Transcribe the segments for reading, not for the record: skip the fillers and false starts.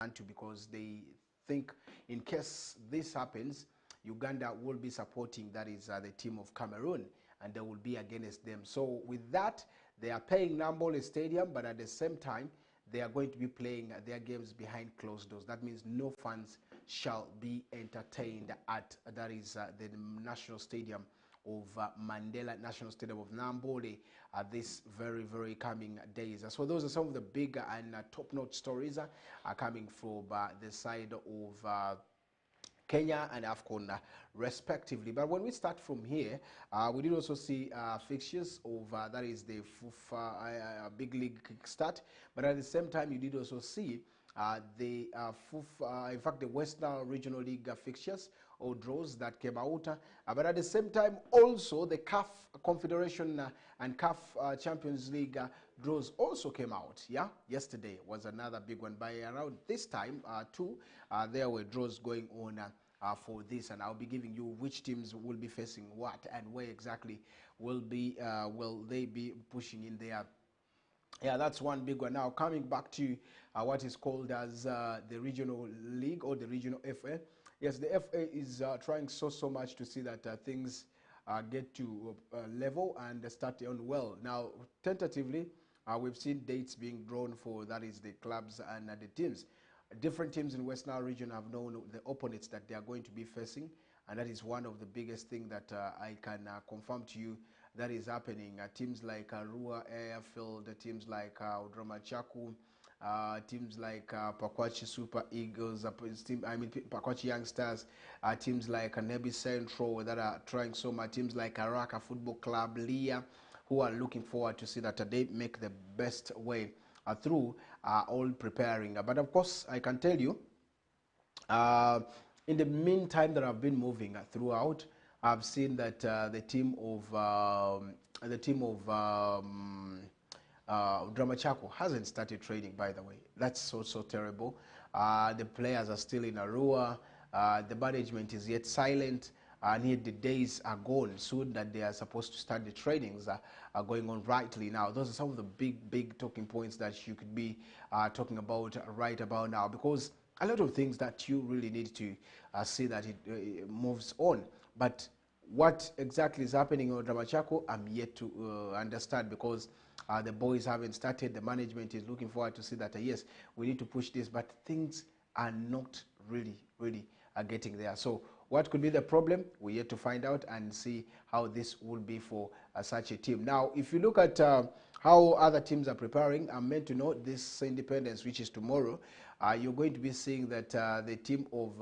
to, because they think in case this happens, Uganda will be supporting, that is the team of Cameroon, and they will be against them. So with that, they are paying Nambole Stadium, but at the same time, they are going to be playing their games behind closed doors. That means no fans shall be entertained at, that is the National Stadium of Mandela National Stadium of Nambole this very, very coming days. So those are some of the big and top-notch stories coming from the side of Kenya and AFCON respectively. But when we start from here, we did also see fixtures of, that is the FUFA Big League kickstart. But at the same time, you did also see the FUFA, in fact, the Western Regional League fixtures or draws that came out. But at the same time, also the CAF Confederation and CAF Champions League draws also came out. Yeah, yesterday was another big one. By around this time, too, there were draws going on for this, and I'll be giving you which teams will be facing what and where exactly will they be pushing in there. Yeah, that's one big one. Now, coming back to what is called as the regional league or the regional FA. Yes, the FA is trying so much to see that things get to level and start on well. Now, tentatively, we've seen dates being drawn for, that is, the clubs and the teams. Different teams in Western region have known the opponents that they are going to be facing, and that is one of the biggest things that I can confirm to you that is happening. Teams like Arua Airfield, teams like Dramachaku, teams like Pakwachi Super Eagles, Pakwachi Youngsters, teams like Nebi Central that are trying so much, teams like Araka Football Club, Leah, who are looking forward to see that they make the best way through all preparing. But of course, I can tell you, in the meantime that I've been moving throughout, I've seen that the team of Dramachaco hasn't started training, by the way. That's so terrible. The players are still in Arua. The management is yet silent. And yet the days are gone soon that they are supposed to start the trainings are going on rightly now. Those are some of the big talking points that you could be talking about right about now, because a lot of things that you really need to see that it moves on. But what exactly is happening on Dramachaco, I'm yet to understand, because the boys haven't started. The management is looking forward to see that, yes, we need to push this, but things are not really getting there. So what could be the problem? We're yet to find out and see how this will be for such a team. Now, if you look at how other teams are preparing, I'm meant to know this Independence, which is tomorrow, you're going to be seeing that the team of,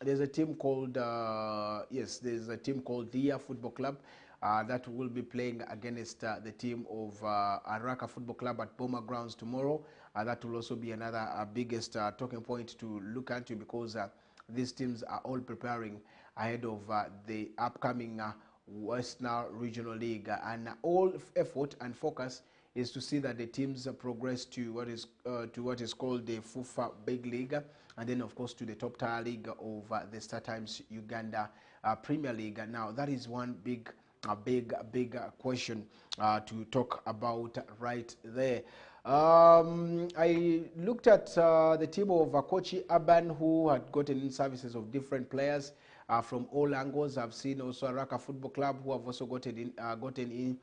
there's a team called, there's a team called Dia Football Club that will be playing against the team of Araka Football Club at Boma Grounds tomorrow. That will also be another biggest talking point to look into, because these teams are all preparing ahead of the upcoming Western Regional League, and all effort and focus is to see that the teams progress to what is called the FUFA Big League, and then of course to the top tier league of the StarTimes Uganda Premier League. Now that is one big question to talk about right there. I looked at the team of Kochi Urban, who had gotten in services of different players from all angles. I've seen also Araka Football Club, who have also gotten in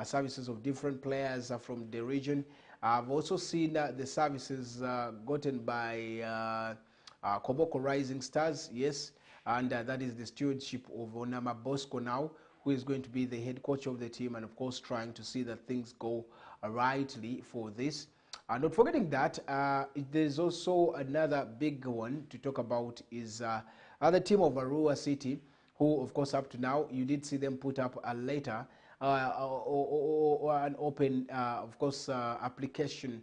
services of different players from the region. I've also seen the services gotten by Koboko Rising Stars, yes, and that is the stewardship of Onama Bosco now, who is going to be the head coach of the team, and of course trying to see that things go rightly for this. Not forgetting that there's also another big one to talk about is the team of Arua City, who of course up to now you did see them put up a letter or an open of course application,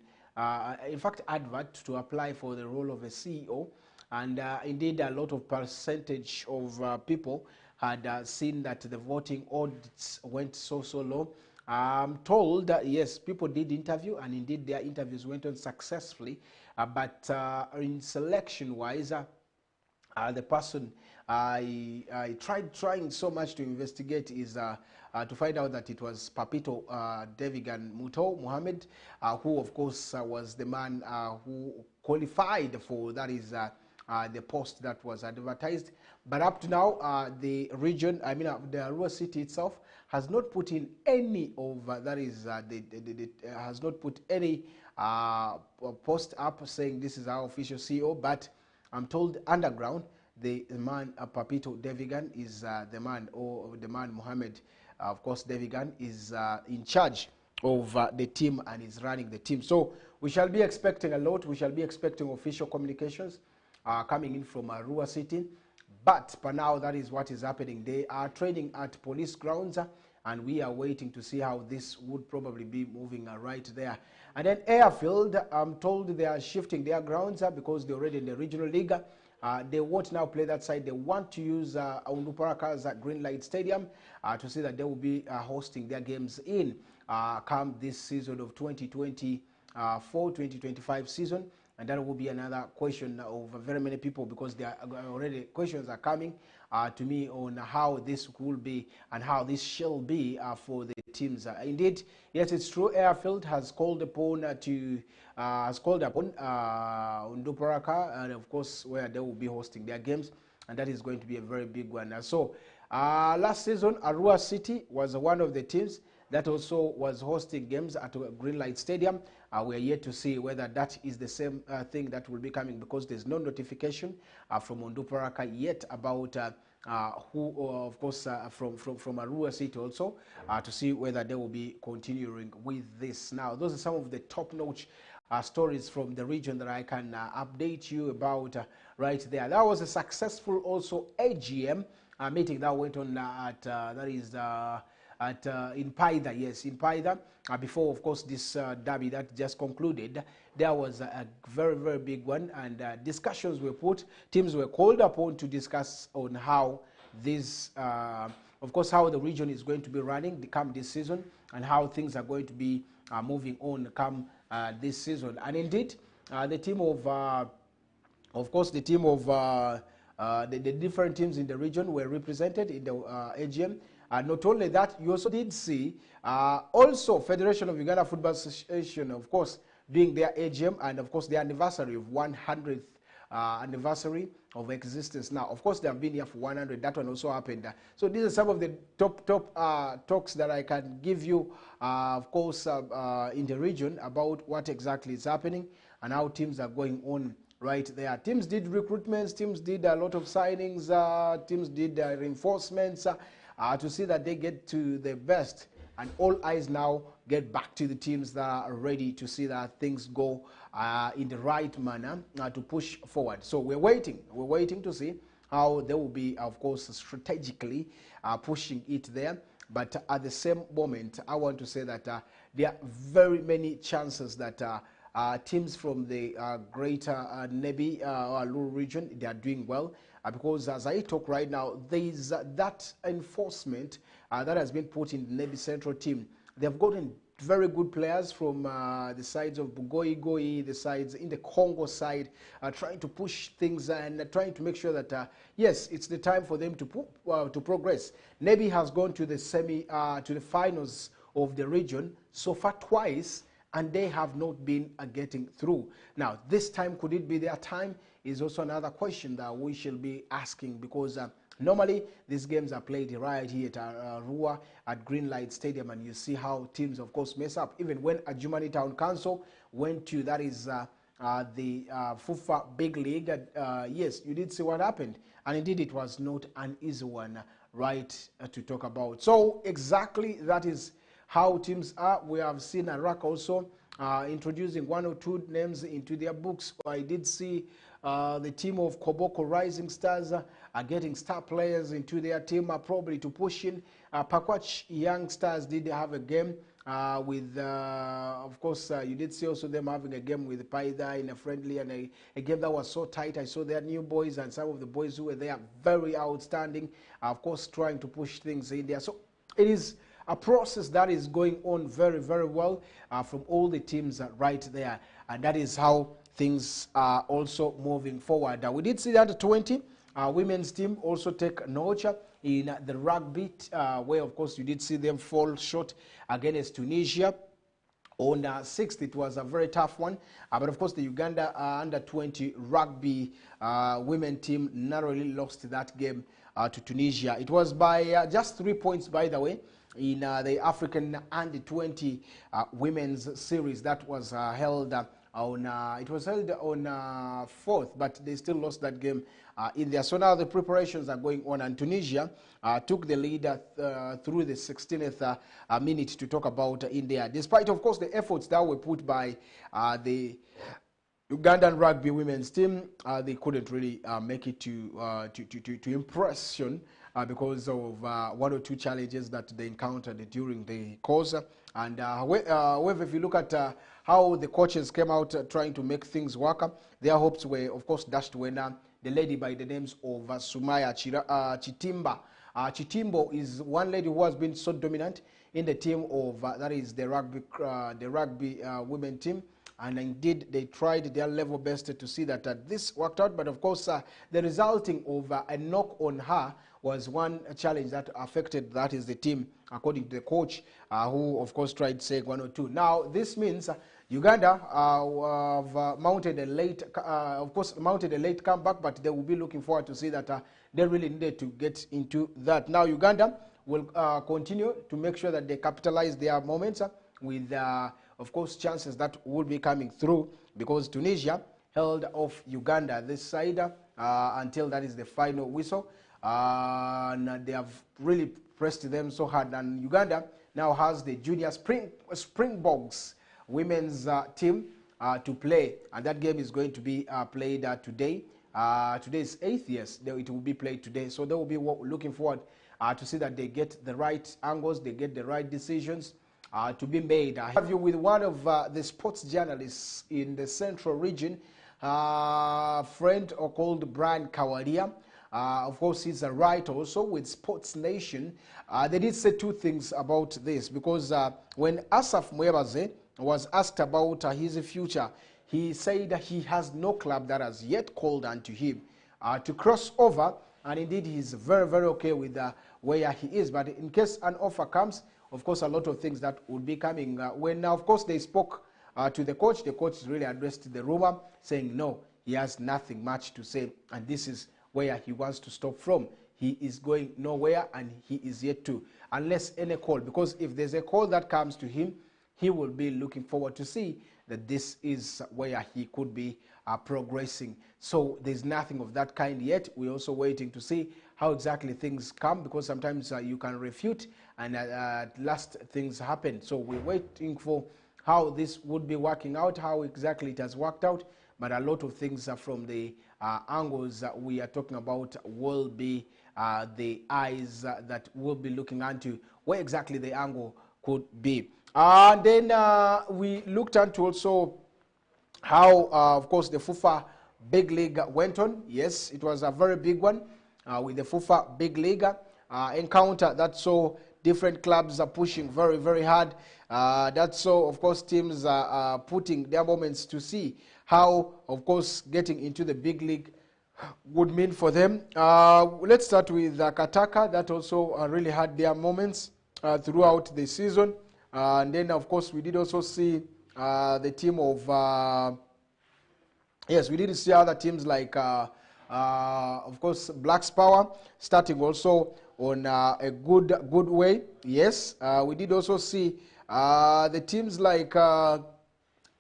in fact advert, to apply for the role of a CEO, and indeed a lot of percentage of people had seen that the voting odds went so low. I'm told that yes, people did interview, and indeed their interviews went on successfully, but in selection wise The person I tried trying so much to investigate is to find out that it was Papito Devigan Muto Mohammed, who of course was the man who qualified for that is the post that was advertised. But up to now, the region, I mean the Arua city itself, has not put in any of that is has not put any post up saying this is our official CEO, but I'm told underground, the man Papito Devigan is the man, or the man Mohammed, of course, Devigan is in charge of the team and is running the team. So we shall be expecting a lot. We shall be expecting official communications coming in from Arua City. But for now, that is what is happening. They are training at police grounds, and we are waiting to see how this would probably be moving right there. And then Airfield, I'm told they are shifting their grounds because they're already in the regional league. They won't now play that side. They want to use Onduparaka's Greenlight Stadium to see that they will be hosting their games in come this season of 2024-2025 season. And that will be another question of very many people, because there are already questions are coming to me on how this will be and how this shall be for the teams. Indeed, yes, it's true. Airfield has called upon Onduparaka, and of course where they will be hosting their games, and that is going to be a very big one. So last season, Arua City was one of the teams that also was hosting games at Greenlight Stadium. We are yet to see whether that is the same thing that will be coming, because there's no notification from Onduparaka yet about who, of course, from Arua City also, to see whether they will be continuing with this. Now, those are some of the top-notch stories from the region that I can update you about right there. That was a successful also AGM meeting that went on at that is in Paida, yes, in Paida. Before, of course, this derby that just concluded, there was a very, very big one, and discussions were put. Teams were called upon to discuss on how this, of course, how the region is going to be running come this season, and how things are going to be moving on come this season. And indeed, the team of course, the team of the different teams in the region were represented in the AGM. Not only that, you also did see also Federation of Uganda Football Association, of course, doing their AGM, and of course their anniversary of 100th anniversary of existence. Now, of course, they have been here for 100. That one also happened. So these are some of the top talks that I can give you, of course, in the region about what exactly is happening and how teams are going on right there. Teams did recruitments, teams did a lot of signings, teams did reinforcements to see that they get to the best, and all eyes now get back to the teams that are ready to see that things go in the right manner to push forward. So we're waiting to see how they will be, of course, strategically pushing it there. But at the same moment, I want to say that there are very many chances that teams from the greater Nebi or Luru region, they are doing well. Because as I talk right now, there is that enforcement that has been put in the Nebi Central team. They've gotten very good players from the sides of Bugoyi, the sides in the Congo side, trying to push things and trying to make sure that, yes, it's the time for them to progress. Nebi has gone to the to the finals of the region so far twice, and they have not been getting through. Now, this time, could it be their time, is also another question that we shall be asking, because normally these games are played right here at Arua at Greenlight Stadium, and you see how teams, of course, mess up. Even when Adjumani Town Council went to, that is the FUFA Big League, yes, you did see what happened, and indeed it was not an easy one, right, to talk about. So exactly that is how teams are. We have seen Iraq also introducing one or two names into their books. I did see the team of Koboko Rising Stars are getting star players into their team, probably to push in. Pakwach Young Stars did have a game with, of course, you did see also them having a game with Paida in a friendly, and a game that was so tight. I saw their new boys and some of the boys who were there very outstanding, of course, trying to push things in there. So it is a process that is going on very, very well from all the teams right there. And that is how things are also moving forward. We did see the under 20 women's team also take notch in the rugby, where of course you did see them fall short against Tunisia. On 6th, it was a very tough one. But of course, the Uganda under-20 rugby women team narrowly lost that game to Tunisia. It was by just 3 points, by the way, in the African under-20 women's series that was held on. It was held on 4th, but they still lost that game in there. So now the preparations are going on, and Tunisia took the lead through the 16th minute to talk about in there. Despite, of course, the efforts that were put by the Ugandan rugby women's team, they couldn't really make it to impression because of one or two challenges that they encountered during the course. And however, if you look at how the coaches came out trying to make things work, their hopes were, of course, dashed when the lady by the names of Sumaya Chitimba. Chitimbo is one lady who has been so dominant in the team of, that is the rugby women team. And indeed, they tried their level best to see that this worked out. But of course, the resulting of a knock on her was one challenge that affected, that is the team, according to the coach, who of course tried saying 1 or 2. Now, this means Uganda have mounted a late, mounted a late comeback, but they will be looking forward to see that they really needed to get into that. Now, Uganda will continue to make sure that they capitalize their moments with, of course, chances that will be coming through, because Tunisia held off Uganda this side until that is the final whistle. And they have really pressed them so hard. And Uganda now has the junior Springboks women's team to play, and that game is going to be played today. Today is 8th, yes, it will be played today. So they will be looking forward to see that they get the right angles, they get the right decisions to be made. I have you with one of the sports journalists in the central region, friend called Brian Kawalia. Of course, he's a writer also with Sports Nation. They did say two things about this, because when Asaf Mwebaze was asked about his future, he said that he has no club that has yet called unto him to cross over, and indeed he's very, very okay with where he is. But in case an offer comes, of course, a lot of things that would be coming. When, of course, they spoke to the coach really addressed the rumor, saying no, he has nothing much to say, and this is where he wants to stop from. He is going nowhere, and he is yet to, unless any call, because if there's a call that comes to him, he will be looking forward to see that this is where he could be progressing. So there's nothing of that kind yet. We're also waiting to see how exactly things come, because sometimes you can refute and at last things happen. So we're waiting for how this would be working out, how exactly it has worked out. But a lot of things from the angles that we are talking about will be the eyes that will be looking into where exactly the angle could be. And then we looked into also how, of course, the FUFA Big League went on. Yes, it was a very big one with the FUFA Big League encounter that saw different clubs are pushing very, very hard. That saw, of course, teams are putting their moments to see how, of course, getting into the big league would mean for them. Let's start with Kataka. That also really had their moments throughout the season. And then, of course, we did also see the team of, yes, we did see other teams like, of course, Blacks Power starting also on a good way. Yes, we did also see the teams like,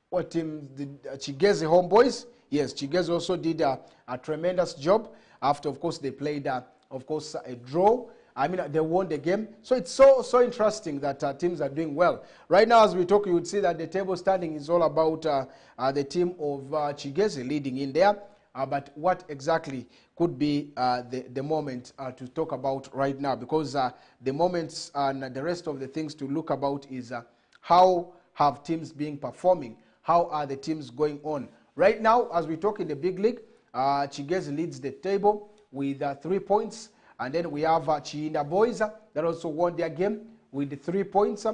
what team? The Chigezi Homeboys. Yes, Chigezi also did a tremendous job after, of course, they played, of course, a draw. I mean, they won the game. So it's so interesting that teams are doing well. Right now, as we talk, you would see that the table standing is all about the team of Chigezi leading in there. But what exactly could be the moment to talk about right now? Because the moments and the rest of the things to look about is how have teams been performing? How are the teams going on? Right now, as we talk in the big league, Chigezi leads the table with 3 points. And then we have Chiinda Boys that also won their game with 3 points.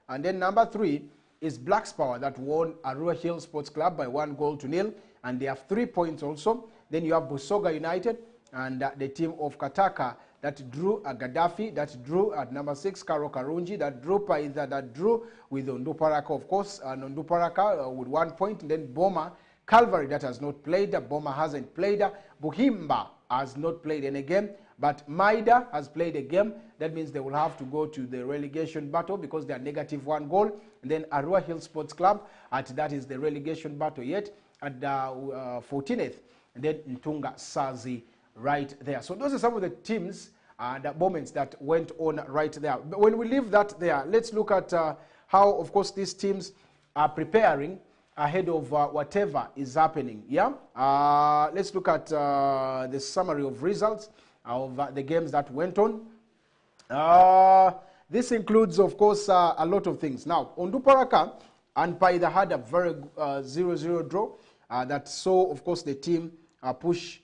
And then number 3 is Blacks Power that won Arua Hill Sports Club by 1-0, and they have 3 points also. Then you have Busoga United and the team of Kataka that drew Gaddafi, that drew at number 6 Karo Karunji, that drew Paida, that drew with Onduparaka, of course, and Onduparaka with 1 point, and then Boma Calvary that has not played, Boma hasn't played, Buhimba has not played any game, but Maida has played a game. That means they will have to go to the relegation battle because they are negative 1 goal. And then Arua Hill Sports Club, that is the relegation battle yet, at the 14th. And then Ntunga Sazi right there. So those are some of the teams and moments that went on right there. But when we leave that there, let's look at how, of course, these teams are preparing ahead of whatever is happening. Yeah, let's look at the summary of results of the games that went on. This includes, of course, a lot of things. Now, Onduparaka and Paida had a very 0-0 draw that saw, of course, the team push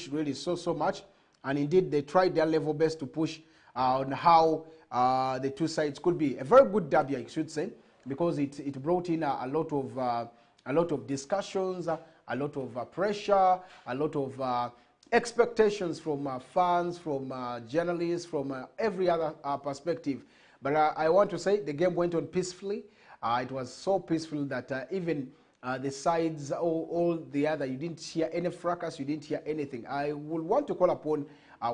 really so much. And indeed, they tried their level best to push on how the two sides could be. A very good derby, I should say, because it brought in a lot of discussions, a lot of pressure, a lot of expectations from fans, from journalists, from every other perspective. But I want to say the game went on peacefully. It was so peaceful that even the sides, all the other, you didn't hear any fracas, you didn't hear anything. I will want to call upon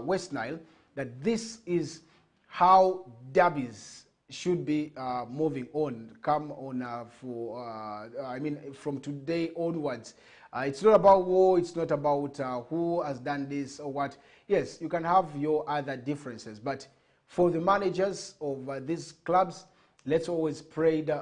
West Nile that this is how derbies should be moving on, come on I mean, from today onwards. It's not about war, it's not about who has done this or what. Yes, you can have your other differences, but for the managers of these clubs, let's always pray the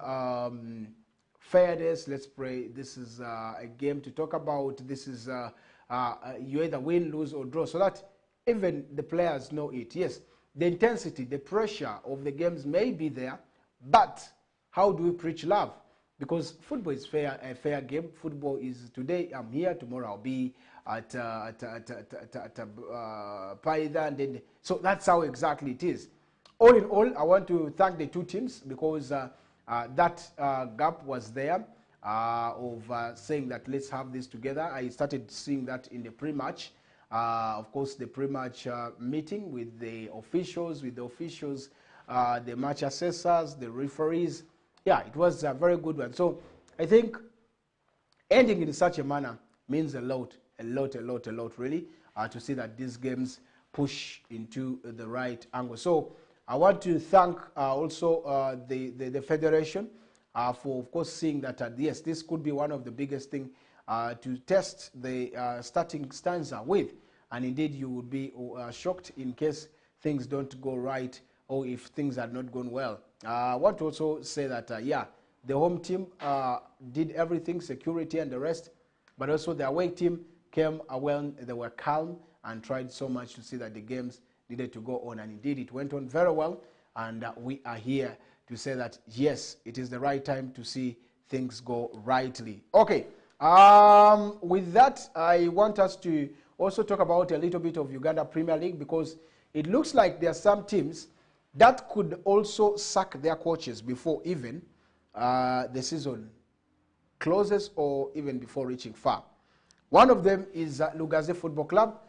fairness. Let's pray this is a game to talk about. This is you either win, lose, or draw, so that even the players know it. Yes, the intensity, the pressure of the games may be there, but how do we preach love? Because football is a fair game. Football is today I'm here, tomorrow I'll be at Paida, and then so that's how exactly it is. All in all, I want to thank the two teams because that gap was there of saying that let's have this together. I started seeing that in the pre-match. Of course, the pre-match meeting with the officials, the match assessors, the referees. Yeah, it was a very good one. So I think ending in such a manner means a lot, really, to see that these games push into the right angle. So I want to thank also the Federation for, of course, seeing that, yes, this could be one of the biggest things to test the starting stanza with. And indeed, you would be shocked in case things don't go right or if things are not going well. I want to also say that, yeah, the home team did everything, security and the rest, but also the away team came when they were calm and tried so much to see that the games needed to go on. And indeed, it went on very well. And we are here to say that, yes, it is the right time to see things go rightly. Okay, with that, I want us to also talk about a little bit of Uganda Premier League, because it looks like there are some teams that could also sack their coaches before even the season closes or even before reaching far. One of them is Lugazi Football Club.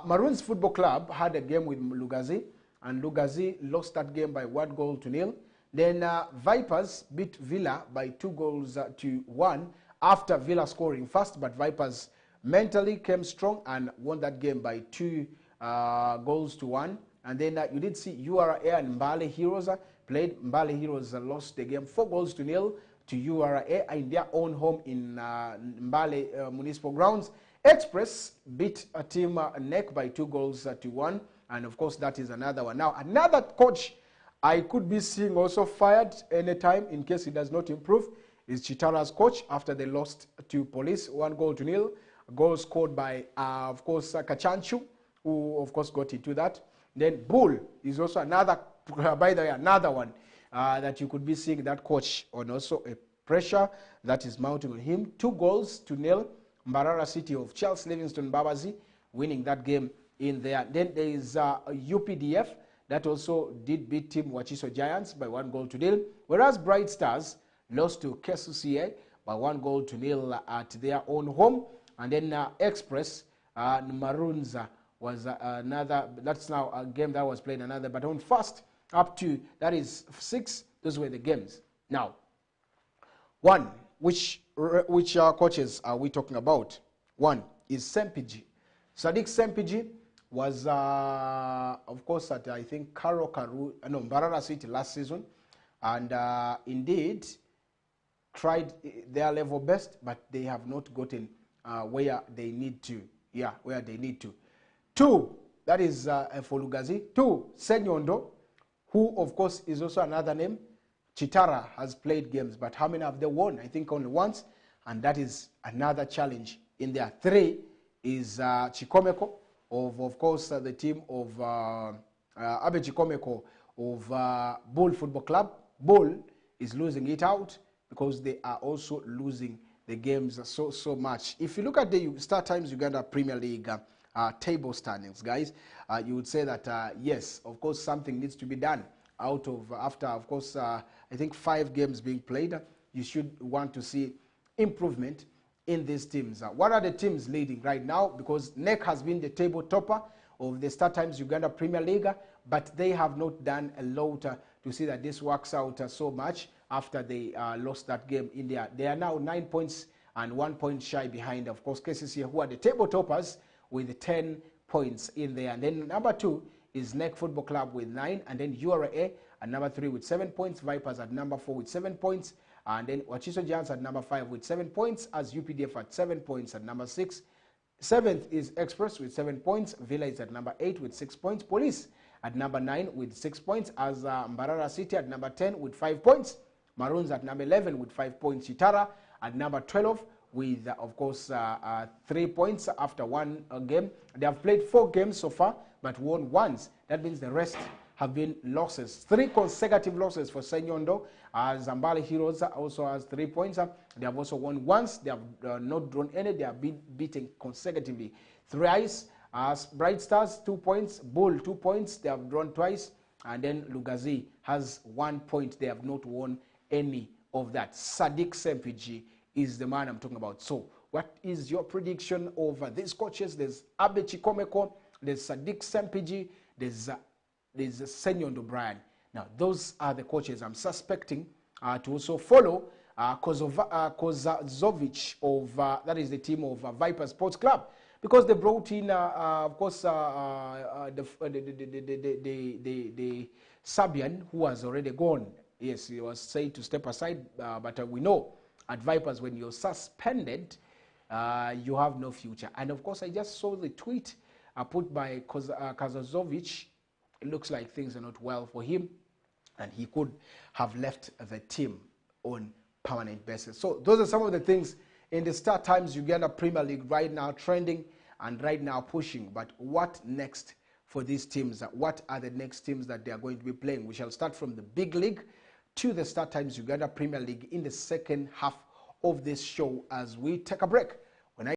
Maroons Football Club had a game with Lugazi, and Lugazi lost that game by 1-0. Then Vipers beat Villa by 2-1 after Villa scoring first, but Vipers mentally came strong and won that game by 2-1. And then you did see URA and Mbale Heroes played. Mbale Heroes lost the game 4-0 to URA in their own home in Mbale Municipal Grounds. Express beat a team NEC by 2-1. And of course, that is another one. Now, another coach I could be seeing also fired anytime in case he does not improve is Chitara's coach after they lost to Police 1-0. A goal scored by, of course, Kachanchu, who, of course, got into that. Then Bull is also another, by the way, another one that you could be seeing that coach on also a pressure that is mounting on him. 2-0. Mbarara City of Charles Livingston Babazi winning that game in there. Then there is UPDF that also did beat Team Wachiso Giants by 1-0. Whereas Bright Stars lost to KCCA by 1-0 at their own home. And then Express Maroons was another. That's now a game that was played another. But on first up to that is 6. Those were the games. Now, one which coaches are we talking about? One is Sempiji. Sadiq Sempiji was of course at I think Mbarara City last season, and indeed tried their level best, but they have not gotten where they need to. Yeah, where they need to. 2, that is for Lugazi. 2, Senyondo, who of course is also another name. Chitara has played games, but how many have they won? I think only once, and that is another challenge in there. 3 is Chikomeko of course the team of Abe Chikomeko of Bull Football Club. Bull is losing it out because they are also losing the games so much. If you look at the Star Times Uganda Premier League table standings, guys, you would say that yes, of course, something needs to be done. After of course I think 5 games being played, you should want to see improvement in these teams. What are the teams leading right now? Because NEC has been the table topper of the Star Times Uganda Premier League, but they have not done a lot to see that this works out so much after they lost that game in there. They are now 9 points and 1 point shy behind, of course, KCCA, who are the table toppers with 10 points in there. And then number 2 is NEC Football Club with 9, and then URA at number 3 with 7 points, Vipers at number 4 with 7 points, and then Wachiso Giants at number 5 with 7 points, as UPDF at 7 points at number 6. 7th is Express with 7 points, Villa is at number 8 with 6 points, Police at number 9 with 6 points, as Mbarara City at number 10 with 5 points, Maroons at number 11 with 5 points, Chitara at number 12 with, of course, 3 points after one game. They have played 4 games so far, but won once. That means the rest have been losses. 3 consecutive losses for Senyondo, as Zambale Heroes also has 3 points. They have also won once. They have not drawn any. They have been beaten consecutively thrice. As Bright Stars, 2 points. Bull, 2 points. They have drawn twice. And then Lugazi has 1 point. They have not won any of that. Sadiq Sempiji is the man I'm talking about. So what is your prediction over these coaches? There's Abe Chikomeko, there's Sadiq Sempiji, there's Senyondo Brian. Now, those are the coaches I'm suspecting to also follow Kozazovic of, that is the team of Viper Sports Club, because they brought in, of course, the Serbian who was already gone. Yes, he was said to step aside, but we know at Vipers when you're suspended, you have no future. And of course, I just saw the tweet put by Kozazovic. It looks like things are not well for him, and he could have left the team on permanent basis. So those are some of the things in the Star Times Uganda Premier League right now trending and right now pushing. But what next for these teams? What are the next teams that they are going to be playing? We shall start from the big league to the Star Times Uganda Premier League in the second half of this show as we take a break.